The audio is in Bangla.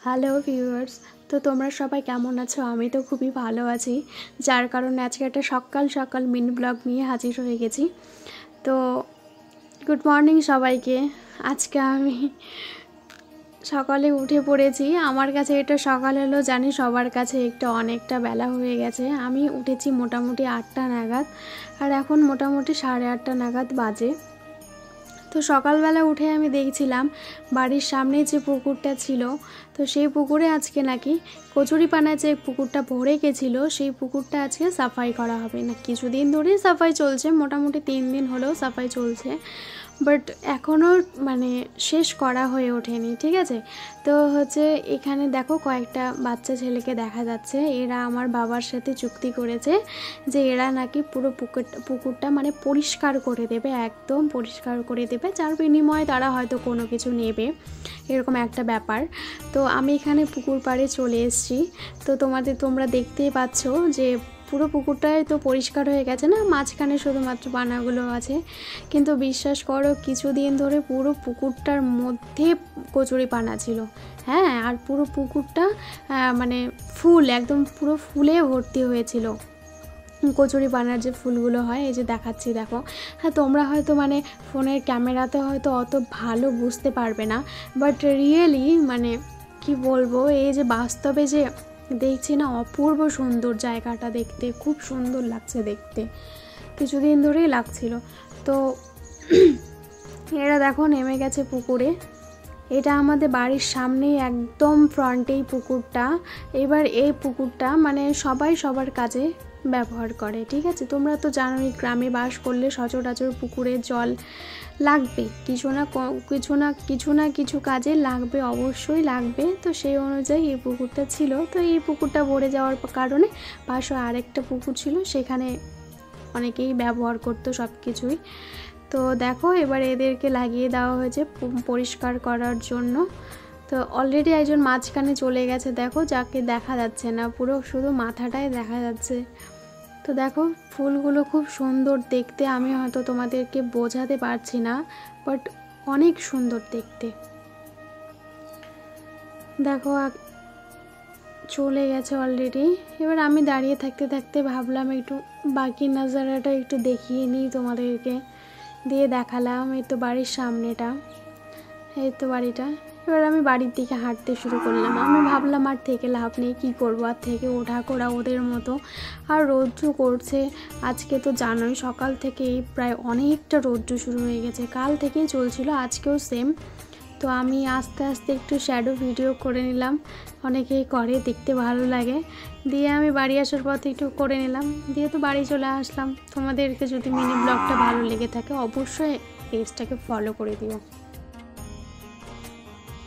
হ্যালো ভিউয়ার্স, তো তোমরা সবাই কেমন আছো? আমি তো খুবই ভালো আছি, যার কারণে আজকে একটা সকাল সকাল মিনি ব্লগ নিয়ে হাজির হয়ে গেছি। তো গুড মর্নিং সবাইকে। আজকে আমি সকালে উঠে পড়েছি। আমার কাছে এটা সকাল হলো, জানি সবার কাছে অনেকটা বেলা হয়ে গেছে। আমি উঠেছি মোটামুটি 8টা নাগাদ, আর এখন মোটামুটি 8:30 নাগাদ বাজে। তো সকালবেলা উঠে আমি দেখছিলাম বাড়ির সামনে যে পুকুরটা ছিল, তো সেই পুকুরে আজকে নাকি কচুরিপানায় যে পুকুরটা ভরে গেছিলো, সেই পুকুরটা আজকে সাফাই করা হবে। না কিছুদিন ধরেই সাফাই চলছে, মোটামুটি 3 দিন হলেও সাফাই চলছে, বাট এখনও শেষ করা হয়ে ওঠেনি। ঠিক আছে, তো এখানে দেখো কয়েকটা বাচ্চা ছেলেকে দেখা যাচ্ছে। এরা আমার বাবার সাথে চুক্তি করেছে যে এরা নাকি পুরো পুকুরটা পরিষ্কার করে দেবে, একদম পরিষ্কার করে দেবে, যার বিনিময়ে তারা হয়তো কোনো কিছু নেবে, এরকম একটা ব্যাপার। তো আমি এখানে পুকুর পাড়ে চলে এসেছি। তো তোমরা দেখতেই পাচ্ছ যে পুরো পুকুরটাই তো পরিষ্কার হয়ে গেছে না, মাঝখানে শুধুমাত্র পানাগুলো আছে। কিন্তু বিশ্বাস করো, কিছুদিন ধরে পুরো পুকুরটার মধ্যে কচুরিপানা ছিল। হ্যাঁ, আর পুরো পুকুরটা ফুল, একদম পুরো ফুলে ভর্তি হয়েছিল। কচুরিপানার যে ফুলগুলো হয়, এই যে দেখাচ্ছি দেখো। হ্যাঁ, তোমরা হয়তো ফোনের ক্যামেরাতে হয়তো অত ভালো বুঝতে পারবে না, বাট রিয়েলি কি বলবো, এই যে বাস্তবে যে দেখছি না, অপূর্ব সুন্দর জায়গাটা দেখতে, খুব সুন্দর লাগছে দেখতে, কিছুদিন ধরেই লাগছিল। তো এরা দেখো নেমে গেছে পুকুরে। এটা আমাদের বাড়ির সামনেই, একদম ফ্রন্টেই পুকুরটা। এবার এই পুকুরটা সবাই সবার কাজে ব্যবহার করে। ঠিক আছে, তোমরা তো জানোই গ্রামে বাস করলে সচরাচর পুকুরের জল লাগবে, কিছু না কিছু কাজে লাগবে, অবশ্যই লাগবে। তো সেই অনুযায়ী এই পুকুরটা ছিল। তো এই পুকুরটা ভরে যাওয়ার কারণে পাশে আরেকটা পুকুর ছিল, সেখানে অনেকেই ব্যবহার করতো সব কিছুই। তো দেখো এবার এদেরকে লাগিয়ে দেওয়া হয়েছে পরিষ্কার করার জন্য। তো অলরেডি একজন মাঝখানে চলে গেছে, দেখো, যাকে দেখা যাচ্ছে না, পুরো শুধু মাথাটাই দেখা যাচ্ছে। তো দেখো ফুলগুলো খুব সুন্দর দেখতে, আমি হয়তো তোমাদেরকে বোঝাতে পারছি না, বাট অনেক সুন্দর দেখতে। দেখো চলে গেছে অলরেডি। এবার আমি দাঁড়িয়ে থাকতে থাকতে ভাবলাম একটু বাকি নাজারাটা একটু দেখিয়ে নিই তোমাদেরকে, দিয়ে দেখালাম। এই তো বাড়ির সামনেটা, এই তো বাড়িটা। এবার আমি বাড়ির দিকে হাঁটতে শুরু করলাম। আমি ভাবলাম আর থেকে লাভ নেই, কী করবো, আর থেকে ওঠা করা ওদের মতো। আর রৌদ্র করছে আজকে, তো জানোই সকাল থেকেই প্রায় অনেকটা রৌদ্র শুরু হয়ে গেছে, কাল থেকেই চলছিল, আজকেও সেম। তো আমি আস্তে আস্তে একটু শ্যাডো ভিডিও করে নিলাম, অনেকেই করে, দেখতে ভালো লাগে। দিয়ে আমি বাড়ি আসার পথে একটু করে নিলাম, দিয়ে তো বাড়ি চলে আসলাম। তোমাদেরকে যদি মিনি ব্লগটা ভালো লেগে থাকে, অবশ্যই পেজটাকে ফলো করে দিও।